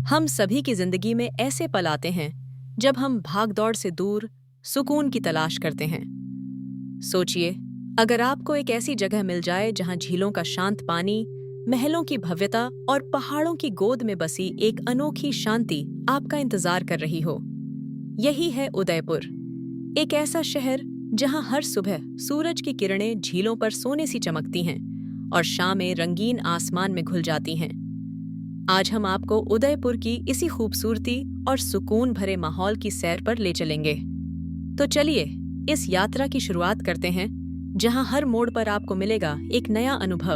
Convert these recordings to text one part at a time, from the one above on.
हम सभी की जिंदगी में ऐसे पल आते हैं जब हम भागदौड़ से दूर सुकून की तलाश करते हैं। सोचिए, अगर आपको एक ऐसी जगह मिल जाए जहां झीलों का शांत पानी, महलों की भव्यता और पहाड़ों की गोद में बसी एक अनोखी शांति आपका इंतजार कर रही हो। यही है उदयपुर, एक ऐसा शहर जहां हर सुबह सूरज की किरणें झीलों पर सोने सी चमकती हैं और शामें रंगीन आसमान में घुल जाती हैं। आज हम आपको उदयपुर की इसी खूबसूरती और सुकून भरे माहौल की सैर पर ले चलेंगे। तो चलिए इस यात्रा की शुरुआत करते हैं, जहां हर मोड़ पर आपको मिलेगा एक नया अनुभव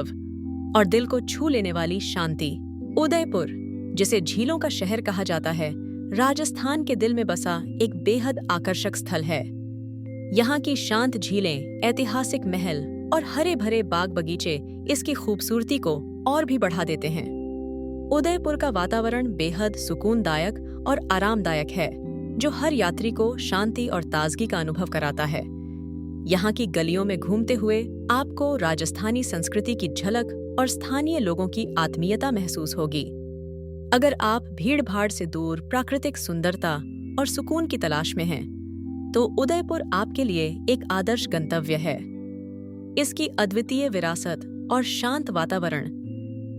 और दिल को छू लेने वाली शांति। उदयपुर, जिसे झीलों का शहर कहा जाता है, राजस्थान के दिल में बसा एक बेहद आकर्षक स्थल है। यहाँ की शांत झीलें, ऐतिहासिक महल और हरे भरे बाग बगीचे इसकी खूबसूरती को और भी बढ़ा देते हैं। उदयपुर का वातावरण बेहद सुकूनदायक और आरामदायक है, जो हर यात्री को शांति और ताजगी का अनुभव कराता है। यहाँ की गलियों में घूमते हुए आपको राजस्थानी संस्कृति की झलक और स्थानीय लोगों की आत्मीयता महसूस होगी। अगर आप भीड़-भाड़ से दूर प्राकृतिक सुंदरता और सुकून की तलाश में हैं, तो उदयपुर आपके लिए एक आदर्श गंतव्य है। इसकी अद्वितीय विरासत और शांत वातावरण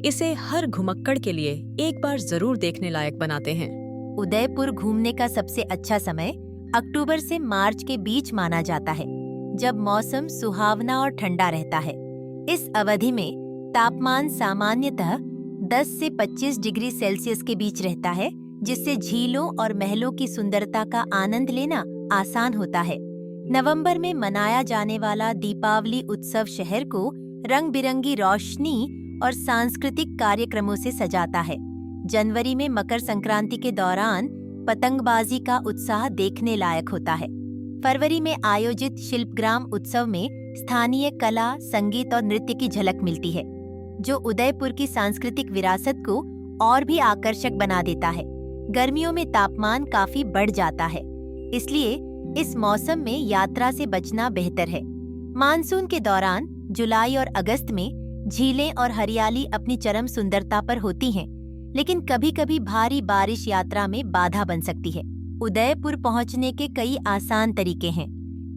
इसे हर घुमक्कड़ के लिए एक बार जरूर देखने लायक बनाते हैं। उदयपुर घूमने का सबसे अच्छा समय अक्टूबर से मार्च के बीच माना जाता है, जब मौसम सुहावना और ठंडा रहता है। इस अवधि में तापमान सामान्यतः 10 से 25 डिग्री सेल्सियस के बीच रहता है, जिससे झीलों और महलों की सुंदरता का आनंद लेना आसान होता है। नवंबर में मनाया जाने वाला दीपावली उत्सव शहर को रंग बिरंगी रोशनी और सांस्कृतिक कार्यक्रमों से सजाता है। जनवरी में मकर संक्रांति के दौरान पतंगबाजी का उत्साह देखने लायक होता है। फरवरी में आयोजित शिल्पग्राम उत्सव में स्थानीय कला, संगीत और नृत्य की झलक मिलती है, जो उदयपुर की सांस्कृतिक विरासत को और भी आकर्षक बना देता है। गर्मियों में तापमान काफी बढ़ जाता है, इसलिए इस मौसम में यात्रा से बचना बेहतर है। मानसून के दौरान जुलाई और अगस्त में झीलें और हरियाली अपनी चरम सुंदरता पर होती हैं, लेकिन कभी-कभी भारी बारिश यात्रा में बाधा बन सकती है। उदयपुर पहुंचने के कई आसान तरीके हैं।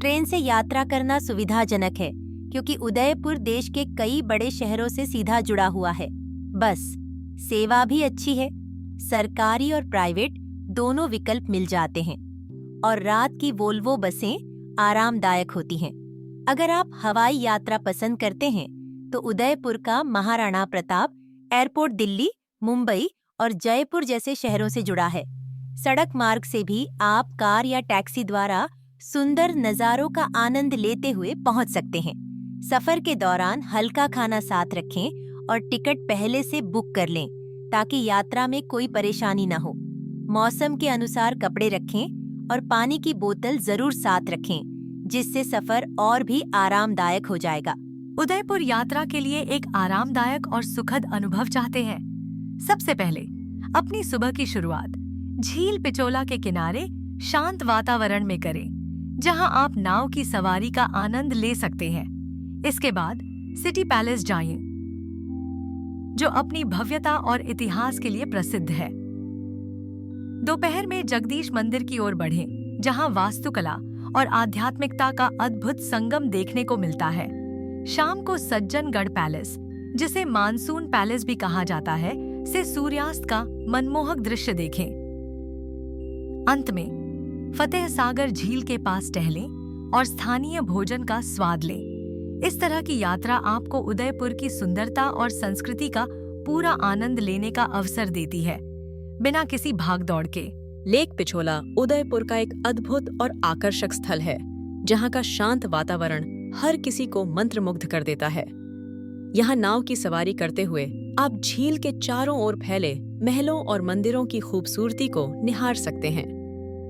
ट्रेन से यात्रा करना सुविधाजनक है, क्योंकि उदयपुर देश के कई बड़े शहरों से सीधा जुड़ा हुआ है। बस सेवा भी अच्छी है, सरकारी और प्राइवेट दोनों विकल्प मिल जाते हैं, और रात की वोल्वो बसें आरामदायक होती हैं। अगर आप हवाई यात्रा पसंद करते हैं, तो उदयपुर का महाराणा प्रताप एयरपोर्ट दिल्ली, मुंबई और जयपुर जैसे शहरों से जुड़ा है। सड़क मार्ग से भी आप कार या टैक्सी द्वारा सुंदर नज़ारों का आनंद लेते हुए पहुंच सकते हैं। सफर के दौरान हल्का खाना साथ रखें और टिकट पहले से बुक कर लें, ताकि यात्रा में कोई परेशानी न हो। मौसम के अनुसार कपड़े रखें और पानी की बोतल जरूर साथ रखें, जिससे सफर और भी आरामदायक हो जाएगा। उदयपुर यात्रा के लिए एक आरामदायक और सुखद अनुभव चाहते हैं? सबसे पहले अपनी सुबह की शुरुआत झील पिचोला के किनारे शांत वातावरण में करें, जहां आप नाव की सवारी का आनंद ले सकते हैं। इसके बाद सिटी पैलेस जाइए, जो अपनी भव्यता और इतिहास के लिए प्रसिद्ध है। दोपहर में जगदीश मंदिर की ओर बढ़ें, जहां वास्तुकला और आध्यात्मिकता का अद्भुत संगम देखने को मिलता है। शाम को सज्जनगढ़ पैलेस, जिसे मानसून पैलेस भी कहा जाता है, से सूर्यास्त का मनमोहक दृश्य देखें। अंत में फतेह सागर झील के पास टहलें और स्थानीय भोजन का स्वाद लें। इस तरह की यात्रा आपको उदयपुर की सुंदरता और संस्कृति का पूरा आनंद लेने का अवसर देती है, बिना किसी भागदौड़ के। लेक पिछोला उदयपुर का एक अद्भुत और आकर्षक स्थल है, जहाँ का शांत वातावरण हर किसी को मंत्रमुग्ध कर देता है। यहाँ नाव की सवारी करते हुए आप झील के चारों ओर फैले महलों और मंदिरों की खूबसूरती को निहार सकते हैं।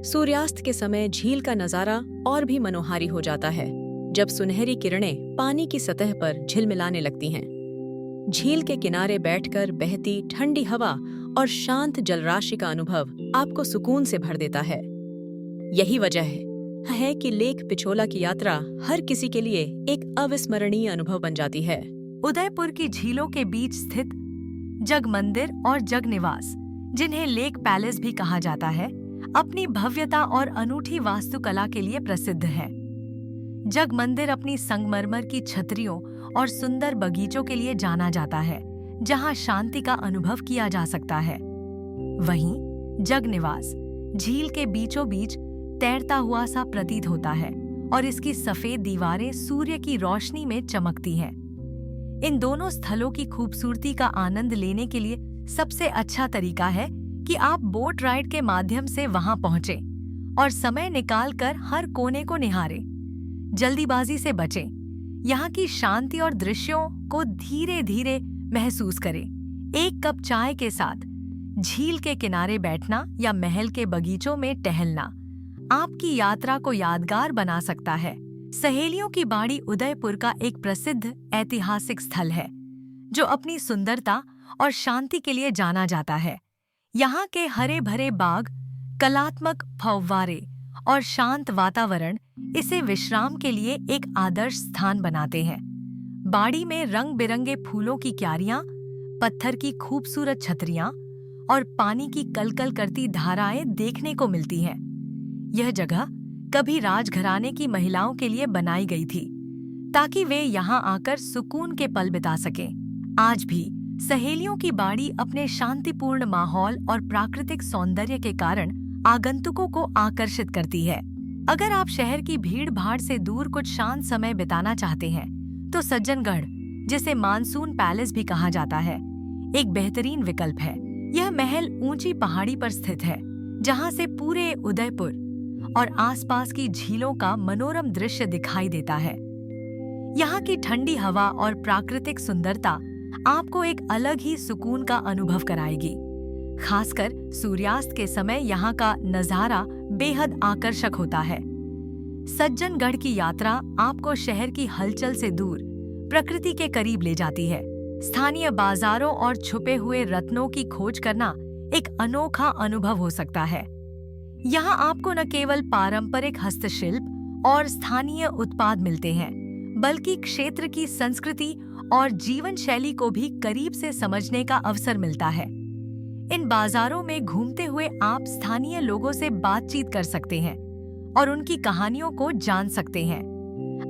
सूर्यास्त के समय झील का नजारा और भी मनोहारी हो जाता है, जब सुनहरी किरणें पानी की सतह पर झिलमिलाने लगती हैं। झील के किनारे बैठकर बहती ठंडी हवा और शांत जलराशि का अनुभव आपको सुकून से भर देता है। यही वजह है कि लेक पिछोला की यात्रा हर किसी के लिए एक अविस्मरणीय अनुभव बन जाती है। उदयपुर की झीलों के बीच स्थित जग मंदिर और जग निवास जिन्हें लेक पैलेस भी कहा जाता है, अपनी भव्यता और अनूठी वास्तुकला के लिए प्रसिद्ध है। जग मंदिर अपनी संगमरमर की छतरियों और सुंदर बगीचों के लिए जाना जाता है, जहां शांति का अनुभव किया जा सकता है। वहीं जग निवास झील के बीचों बीच तैरता हुआ सा प्रतीत होता है और इसकी सफेद दीवारें सूर्य की रोशनी में चमकती हैं। इन दोनों स्थलों की खूबसूरती का आनंद लेने के लिए सबसे अच्छा तरीका है कि आप बोट राइड के माध्यम से वहां पहुंचें और समय निकालकर हर कोने को निहारें। जल्दीबाजी से बचें। यहाँ की शांति और दृश्यों को धीरे धीरे महसूस करें। एक कप चाय के साथ झील के किनारे बैठना या महल के बगीचों में टहलना आपकी यात्रा को यादगार बना सकता है। सहेलियों की बाड़ी उदयपुर का एक प्रसिद्ध ऐतिहासिक स्थल है, जो अपनी सुंदरता और शांति के लिए जाना जाता है। यहाँ के हरे भरे बाग, कलात्मक फव्वारे और शांत वातावरण इसे विश्राम के लिए एक आदर्श स्थान बनाते हैं। बाड़ी में रंग बिरंगे फूलों की क्यारियां, पत्थर की खूबसूरत छतरियां और पानी की कलकल करती धाराएं देखने को मिलती हैं। यह जगह कभी राजघराने की महिलाओं के लिए बनाई गई थी, ताकि वे यहाँ आकर सुकून के पल बिता सकें। आज भी सहेलियों की बाड़ी अपने शांतिपूर्ण माहौल और प्राकृतिक सौंदर्य के कारण आगंतुकों को आकर्षित करती है। अगर आप शहर की भीड़-भाड़ से दूर कुछ शांत समय बिताना चाहते हैं, तो सज्जनगढ़, जिसे मानसून पैलेस भी कहा जाता है, एक बेहतरीन विकल्प है। यह महल ऊंची पहाड़ी पर स्थित है, जहां से पूरे उदयपुर और आसपास की झीलों का मनोरम दृश्य दिखाई देता है। यहाँ की ठंडी हवा और प्राकृतिक सुंदरता आपको एक अलग ही सुकून का अनुभव कराएगी। खासकर सूर्यास्त के समय यहाँ का नजारा बेहद आकर्षक होता है। सज्जनगढ़ की यात्रा आपको शहर की हलचल से दूर प्रकृति के करीब ले जाती है। स्थानीय बाजारों और छुपे हुए रत्नों की खोज करना एक अनोखा अनुभव हो सकता है। यहाँ आपको न केवल पारंपरिक हस्तशिल्प और स्थानीय उत्पाद मिलते हैं, बल्कि क्षेत्र की संस्कृति और जीवन शैली को भी करीब से समझने का अवसर मिलता है। इन बाजारों में घूमते हुए आप स्थानीय लोगों से बातचीत कर सकते हैं और उनकी कहानियों को जान सकते हैं।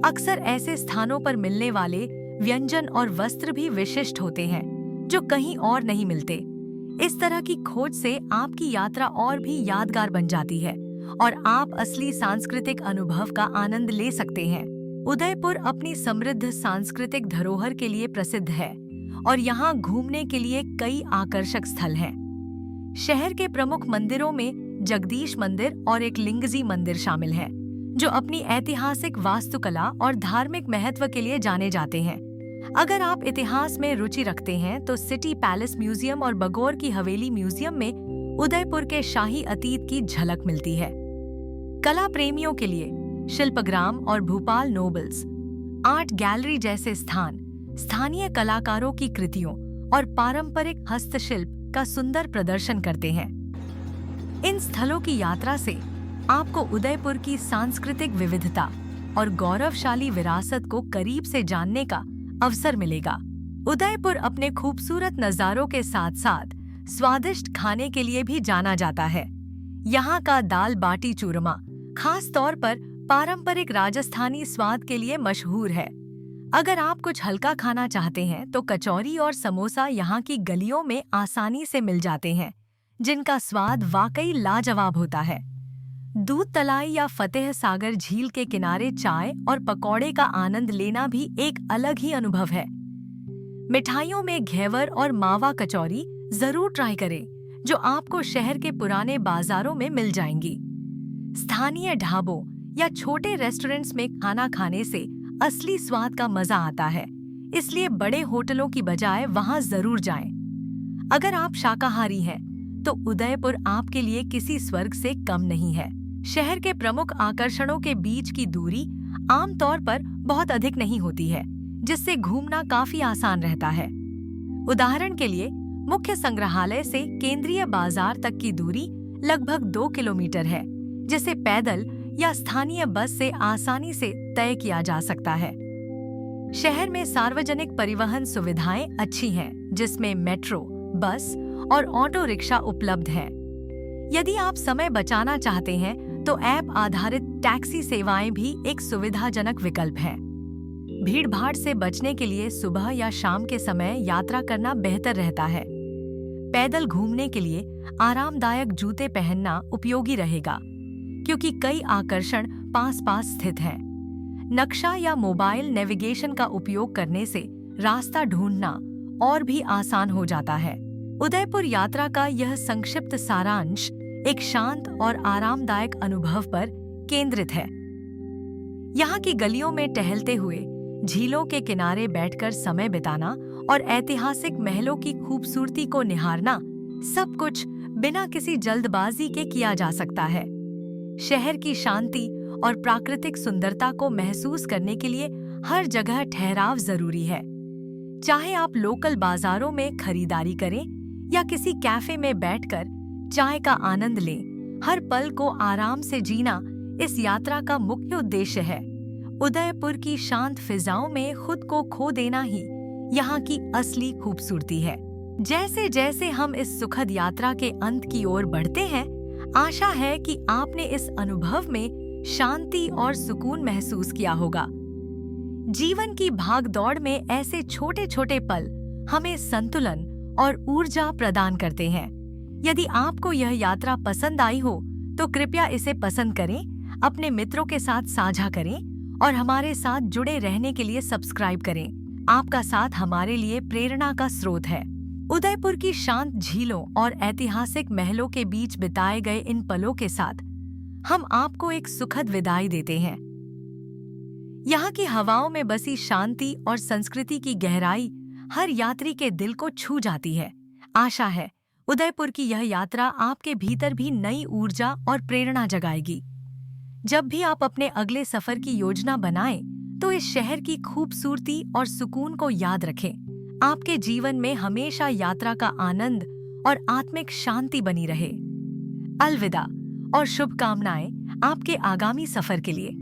अक्सर ऐसे स्थानों पर मिलने वाले व्यंजन और वस्त्र भी विशिष्ट होते हैं, जो कहीं और नहीं मिलते। इस तरह की खोज से आपकी यात्रा और भी यादगार बन जाती है और आप असली सांस्कृतिक अनुभव का आनंद ले सकते हैं। उदयपुर अपनी समृद्ध सांस्कृतिक धरोहर के लिए प्रसिद्ध है और यहाँ घूमने के लिए कई आकर्षक स्थल हैं। शहर के प्रमुख मंदिरों में जगदीश मंदिर और एक लिंगजी मंदिर शामिल है, जो अपनी ऐतिहासिक वास्तुकला और धार्मिक महत्व के लिए जाने जाते हैं। अगर आप इतिहास में रुचि रखते हैं, तो सिटी पैलेस म्यूजियम और बगौर की हवेली म्यूजियम में उदयपुर के शाही अतीत की झलक मिलती है। कला प्रेमियों के लिए शिल्पग्राम और भोपाल नोबल्स आर्ट गैलरी जैसे स्थान स्थानीय कलाकारों की कृतियों और पारंपरिक हस्तशिल्प का सुंदर प्रदर्शन करते हैं। इन स्थलों की यात्रा से आपको उदयपुर की सांस्कृतिक विविधता और गौरवशाली विरासत को करीब से जानने का अवसर मिलेगा। उदयपुर अपने खूबसूरत नज़ारों के साथ साथ स्वादिष्ट खाने के लिए भी जाना जाता है। यहाँ का दाल बाटी चूरमा खास तौर पर पारंपरिक राजस्थानी स्वाद के लिए मशहूर है। अगर आप कुछ हल्का खाना चाहते हैं, तो कचौरी और समोसा यहाँ की गलियों में आसानी से मिल जाते हैं, जिनका स्वाद वाकई लाजवाब होता है। दूध तलाई या फतेह सागर झील के किनारे चाय और पकौड़े का आनंद लेना भी एक अलग ही अनुभव है। मिठाइयों में घेवर और मावा कचौरी जरूर ट्राई करें, जो आपको शहर के पुराने बाजारों में मिल जाएंगी। स्थानीय ढाबों या छोटे रेस्टोरेंट्स में खाना खाने से असली स्वाद का मजा आता है, इसलिए बड़े होटलों की बजाय वहां जरूर जाएं। अगर आप शाकाहारी हैं, तो उदयपुर आपके लिए किसी स्वर्ग से कम नहीं है। शहर के प्रमुख आकर्षणों के बीच की दूरी आमतौर पर बहुत अधिक नहीं होती है, जिससे घूमना काफी आसान रहता है। उदाहरण के लिए, मुख्य संग्रहालय से केंद्रीय बाजार तक की दूरी लगभग 2 किलोमीटर है, जिसे पैदल या स्थानीय बस से आसानी से तय किया जा सकता है। शहर में सार्वजनिक परिवहन सुविधाएं अच्छी हैं, जिसमें मेट्रो, बस और ऑटो रिक्शा उपलब्ध हैं। यदि आप समय बचाना चाहते हैं तो ऐप आधारित टैक्सी सेवाएं भी एक सुविधाजनक विकल्प है। भीड़-भाड़ से बचने के लिए सुबह या शाम के समय यात्रा करना बेहतर रहता है। पैदल घूमने के लिए आरामदायक जूते पहनना उपयोगी रहेगा, क्योंकि कई आकर्षण पास-पास स्थित हैं। नक्शा या मोबाइल नेविगेशन का उपयोग करने से रास्ता ढूंढना और भी आसान हो जाता है। उदयपुर यात्रा का यह संक्षिप्त सारांश एक शांत और आरामदायक अनुभव पर केंद्रित है। यहाँ की गलियों में टहलते हुए, झीलों के किनारे बैठकर समय बिताना और ऐतिहासिक महलों की खूबसूरती को निहारना, सब कुछ बिना किसी जल्दबाजी के किया जा सकता है। शहर की शांति और प्राकृतिक सुंदरता को महसूस करने के लिए हर जगह ठहराव जरूरी है। चाहे आप लोकल बाजारों में खरीदारी करें या किसी कैफे में बैठकर चाय का आनंद लें, हर पल को आराम से जीना इस यात्रा का मुख्य उद्देश्य है। उदयपुर की शांत फिजाओं में खुद को खो देना ही यहाँ की असली खूबसूरती है। जैसे जैसे हम इस सुखद यात्रा के अंत की ओर बढ़ते हैं, आशा है कि आपने इस अनुभव में शांति और सुकून महसूस किया होगा। जीवन की भागदौड़ में ऐसे छोटे छोटे पल हमें संतुलन और ऊर्जा प्रदान करते हैं। यदि आपको यह यात्रा पसंद आई हो तो कृपया इसे पसंद करें, अपने मित्रों के साथ साझा करें और हमारे साथ जुड़े रहने के लिए सब्सक्राइब करें। आपका साथ हमारे लिए प्रेरणा का स्रोत है। उदयपुर की शांत झीलों और ऐतिहासिक महलों के बीच बिताए गए इन पलों के साथ हम आपको एक सुखद विदाई देते हैं। यहाँ की हवाओं में बसी शांति और संस्कृति की गहराई हर यात्री के दिल को छू जाती है। आशा है उदयपुर की यह यात्रा आपके भीतर भी नई ऊर्जा और प्रेरणा जगाएगी। जब भी आप अपने अगले सफर की योजना बनाएं, तो इस शहर की खूबसूरती और सुकून को याद रखें। आपके जीवन में हमेशा यात्रा का आनंद और आत्मिक शांति बनी रहे। अलविदा और शुभकामनाएं आपके आगामी सफर के लिए।